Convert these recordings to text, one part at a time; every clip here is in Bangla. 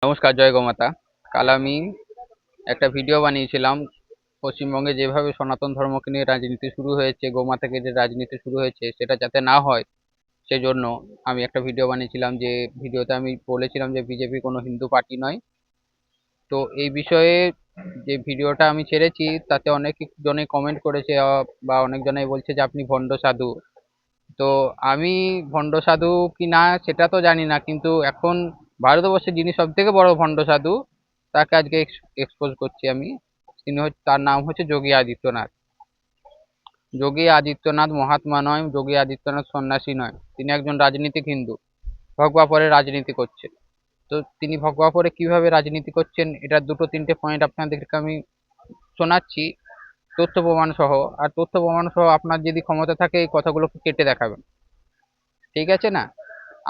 নমস্কার, জয় গোমাতা। কাল আমি একটা ভিডিও বানিয়েছিলাম। পশ্চিমবঙ্গে যেভাবে সনাতন ধর্মকে নিয়ে রাজনীতি শুরু হয়েছে, গোমাতাকে যে রাজনীতি শুরু হয়েছে, সেটা যাতে না হয় সেজন্য আমি একটা ভিডিও বানিয়েছিলাম। যে ভিডিওতে আমি বলেছিলাম যে বিজেপি কোনো হিন্দু পার্টি নয়। তো এই বিষয়ে যে ভিডিওটা আমি ছেড়েছি তাতে অনেক জনে কমেন্ট করেছে, বা অনেক জনেই বলছে যে আপনি ভণ্ড সাধু। তো আমি ভণ্ড সাধু কি না সেটা তো জানি না, কিন্তু এখন ভারতবর্ষে যিনি সব থেকে বড় ভণ্ড সাধু তাকে আজকে এক্সপোজ করছি আমি। তার নাম হচ্ছে যোগী আদিত্যনাথ। যোগী আদিত্যনাথ মহাত্মা নয়, যোগী আদিত্যনাথ সন্ন্যাসী নয়, তিনি একজন রাজনীতিক হিন্দু। ভগবা পরে রাজনীতি করছে। তো তিনি ভগবা পরে কিভাবে রাজনীতি করছেন, এটার দুটো তিনটে পয়েন্ট আপনাদেরকে আমি শোনাচ্ছি, তথ্য প্রমাণ সহ। আর তথ্য প্রমাণ সহ আপনার যদি ক্ষমতা থাকে এই কথাগুলোকে কেটে দেখাবেন, ঠিক আছে না?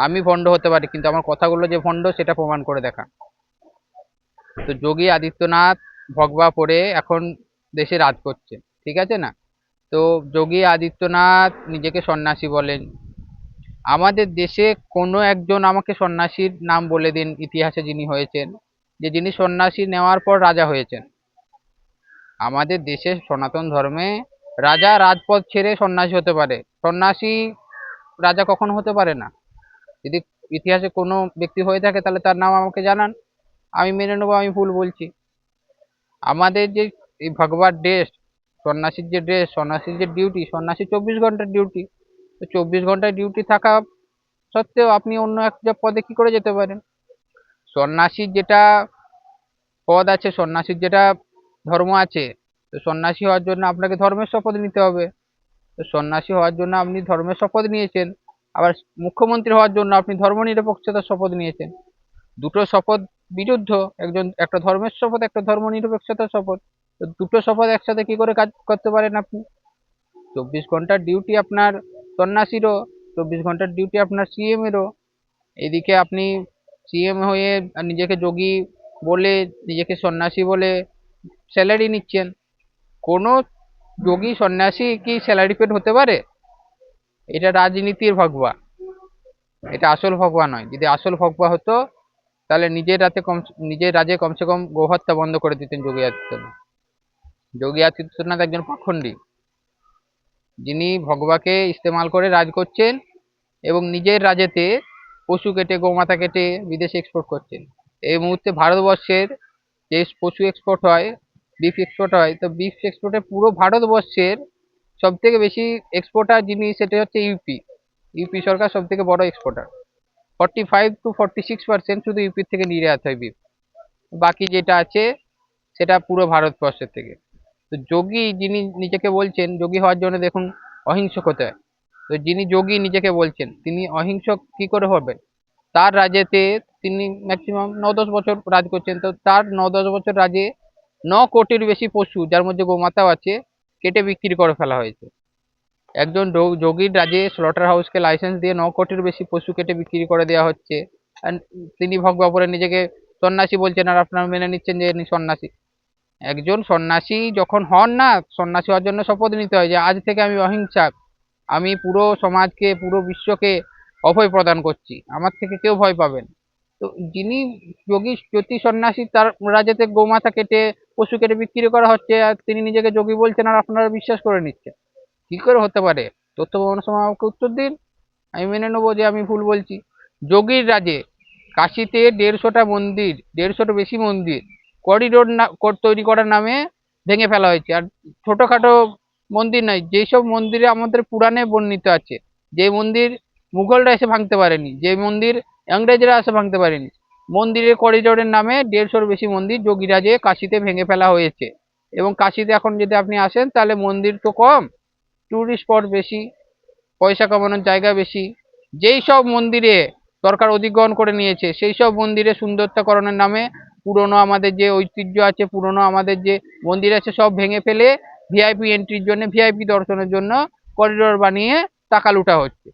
আমি ভণ্ড হতে পারি, কিন্তু আমার কথাগুলো যে ভণ্ড সেটা প্রমাণ করে দেখা। তো যোগী আদিত্যনাথ ভগবা পরে এখন দেশে রাজ করছে, ঠিক আছে না? তো যোগী আদিত্যনাথ নিজেকে সন্ন্যাসী বলেন। আমাদের দেশে কোনো একজন আমাকে সন্ন্যাসীর নাম বলে দিন ইতিহাসে যিনি হয়েছেন, যে যিনি সন্ন্যাসী নেওয়ার পর রাজা হয়েছেন। আমাদের দেশে সনাতন ধর্মে রাজা রাজপদ ছেড়ে সন্ন্যাসী হতে পারে, সন্ন্যাসী রাজা কখনো হতে পারে না। যদি ইতিহাসে কোনো ব্যক্তি হয়ে থাকে তাহলে তার নাম আমাকে জানান, আমি মেনে নেবো আমি ভুল বলছি। আমাদের যে এই ভগবার ড্রেস, সন্ন্যাসীর যে ড্রেস, সন্ন্যাসীর যে ডিউটি, সন্ন্যাসী 24 ঘন্টার ডিউটি। তো 24 ঘন্টায় ডিউটি থাকা সত্ত্বেও আপনি অন্য একটা পদে কি করে যেতে পারেন? সন্ন্যাসীর যেটা পদ আছে, সন্ন্যাসীর যেটা ধর্ম আছে, তো সন্ন্যাসী হওয়ার জন্য আপনাকে ধর্মের শপথ নিতে হবে। তো সন্ন্যাসী হওয়ার জন্য আপনি ধর্মের শপথ নিয়েছেন, আবার মুখ্যমন্ত্রী হওয়ার জন্য আপনি ধর্মনিরপেক্ষতার শপথ নিয়েছেন। দুটো শপথ বিরুদ্ধ, একটা ধর্মের শপথ, একটা ধর্মনিরপেক্ষতার শপথ। তো দুটো শপথ একসাথে কি করে কাজ করতে পারেন আপনি? 24 ঘন্টার ডিউটি আপনার সন্ন্যাসীরও, 24 ঘন্টার ডিউটি আপনার সিএম এরও। এদিকে আপনি সিএম হয়ে নিজেকে যোগী বলে, নিজেকে সন্ন্যাসী বলে স্যালারি নিচ্ছেন। কোনো যোগী সন্ন্যাসী কি স্যালারি পেড হতে পারে? এটা রাজনীতির ভগবা, এটা আসল ভগবা নয়। যদি আসল ভগবা হতো তাহলে নিজের রাজ্যে কমসে কম গোহত্যা বন্ধ করে দিতেন যোগী আদিত্যনাথ। যোগী আদিত্যনাথ একজন পাখণ্ডী, যিনি ভগবাকে ইস্তেমাল করে রাজ করছেন এবং নিজের রাজ্যেতে পশু কেটে, গোমাতা কেটে বিদেশে এক্সপোর্ট করছেন। এই মুহূর্তে ভারতবর্ষের যে পশু এক্সপোর্ট হয়, বিফ এক্সপোর্ট হয়, তো বিফ এক্সপোর্টে পুরো ভারতবর্ষের সব থেকে বেশি এক্সপোর্টার যিনি, সেটা হচ্ছে ইউপি। ইউপি সরকার সব থেকে বড় এক্সপোর্টার। 45 to 46% শুধু ইউপির থেকে নির্যাত হয় বিফ। বাকি যেটা আছে সেটা পুরো ভারতবর্ষের থেকে। তো যোগী যিনি নিজেকে বলছেন, যোগী হওয়ার জন্য দেখুন অহিংসক হতে হয়। তো যিনি যোগী নিজেকে বলছেন তিনি অহিংসক কি করে হবেন? তার রাজ্যেতে তিনি ম্যাক্সিমাম 9-10 বছর রাজ করছেন। তো তার 9-10 বছর রাজে 9 কোটির বেশি পশু, যার মধ্যে গোমাতাও আছে, কেটে বিক্রি করে ফেলা হয়েছে। একজন যোগীর রাজে স্লটার হাউসকে লাইসেন্স দিয়ে 9 কোটির বেশি পশু কেটে বিক্রি করে দেওয়া হচ্ছে। আর তিনি ভগবাপুরে নিজেকে সন্ন্যাসী বলছেন, আর আপনারা মেনে নিচ্ছেন যে ইনি সন্ন্যাসী। একজন সন্ন্যাসী যখন হন না, সন্ন্যাসী হওয়ার জন্য শপথ নিতে হয় যে আজ থেকে আমি অহিংসা, আমি পুরো সমাজকে, পুরো বিশ্বকে অভয় প্রদান করছি, আমার থেকে কেউ ভয় পাবেন। তো যিনি যোগী জ্যোতি সন্ন্যাসী, তার রাজ্যেতে গোমাতা কেটে, পশু কেটে বিক্রি করা হচ্ছে, আর তিনি নিজেকে যোগী বলছেন আর আপনারা বিশ্বাস করে নিচ্ছেন। কি করে হতে পারে? তথ্য প্রমাণ সময় আমাকে উত্তর দিন, আমি মেনে নেবো যে আমি ভুল বলছি। যোগীর রাজে কাশিতে 150টা মন্দির, 150টা বেশি মন্দির করিডোর তৈরি করার নামে ভেঙে ফেলা হয়েছে। আর ছোটখাটো মন্দির নয়, যেসব মন্দিরে আমাদের পুরাণে বর্ণিত আছে, যে মন্দির মুঘলরা এসে ভাঙতে পারেনি, যে মন্দির ইংরেজরা এসে ভাঙতে পারেনি, মন্দিরের করিডোরের নামে 150র বেশি মন্দির যোগীরাজে কাশিতে ভেঙে ফেলা হয়েছে। এবং কাশিতে এখন যদি আপনি আসেন তাহলে মন্দির তো কম, টুরিস্ট স্পট বেশি, পয়সা কামানোর জায়গা বেশি। যেই সব মন্দিরে সরকার অধিগ্রহণ করে নিয়েছে, সেই সব মন্দিরে সুন্দরতাকরণের নামে পুরনো আমাদের যে ঐতিহ্য আছে, পুরনো আমাদের যে মন্দির আছে, সব ভেঙে ফেলে ভিআইপি এন্ট্রির জন্য, ভিআইপি দর্শনের জন্য করিডোর বানিয়ে টাকা লুটা হচ্ছে।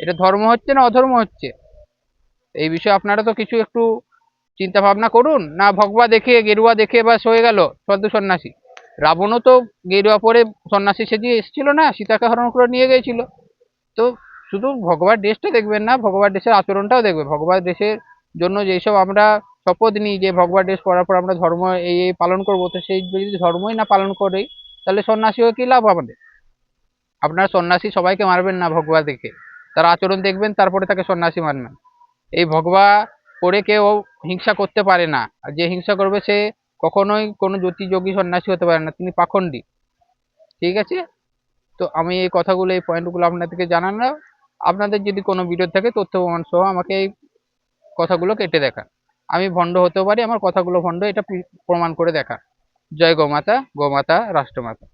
এটা ধর্ম হচ্ছে না অধর্ম হচ্ছে? এই বিষয়ে আপনারা তো কিছু একটু চিন্তা ভাবনা করুন না। ভগবা দেখে, গেরুয়া দেখে বাস হয়ে গেল সাধু সন্ন্যাসী। রাবণও তো গেরুয়া পরে সন্ন্যাসী সেজে এসেছিল না, সীতাকে হরণ করে নিয়ে গিয়েছিল। তো শুধু ভগবান ড্রেসটা দেখবেন না, ভগবান ড্রেসের আচরণটাও দেখবে। ভগবান ড্রেসের জন্য যেসব আমরা শপথ নিই যে ভগবা ড্রেস পরার পর আমরা ধর্ম এই পালন করবো, তো সেই যদি ধর্মই না পালন করি তাহলে সন্ন্যাসী হয়ে কি লাভ আমাদের? আপনারা সন্ন্যাসী সবাইকে মারবেন না ভগবা দেখে, তার আচরণ দেখবেন তারপরে তাকে সন্ন্যাসী মানবেন। এই ভগবা পরে কেউ হিংসা করতে পারে না, আর যে হিংসা করবে সে কখনোই কোনো যোগী সন্ন্যাসী হতে পারে না, তিনি পাখণ্ডী। ঠিক আছে? তো আমি এই কথাগুলো, এই পয়েন্টগুলো আপনাদেরকে জানালাম। আপনাদের যদি কোনো বিরোধ থাকে তথ্য প্রমাণ সহ আমাকে এই কথাগুলো কেটে দেখান। আমি ভণ্ড হতেও পারি, আমার কথাগুলো ভণ্ড, এটা প্রমাণ করে দেখান। জয় গোমাতা, গোমাতা রাষ্ট্রমাতা।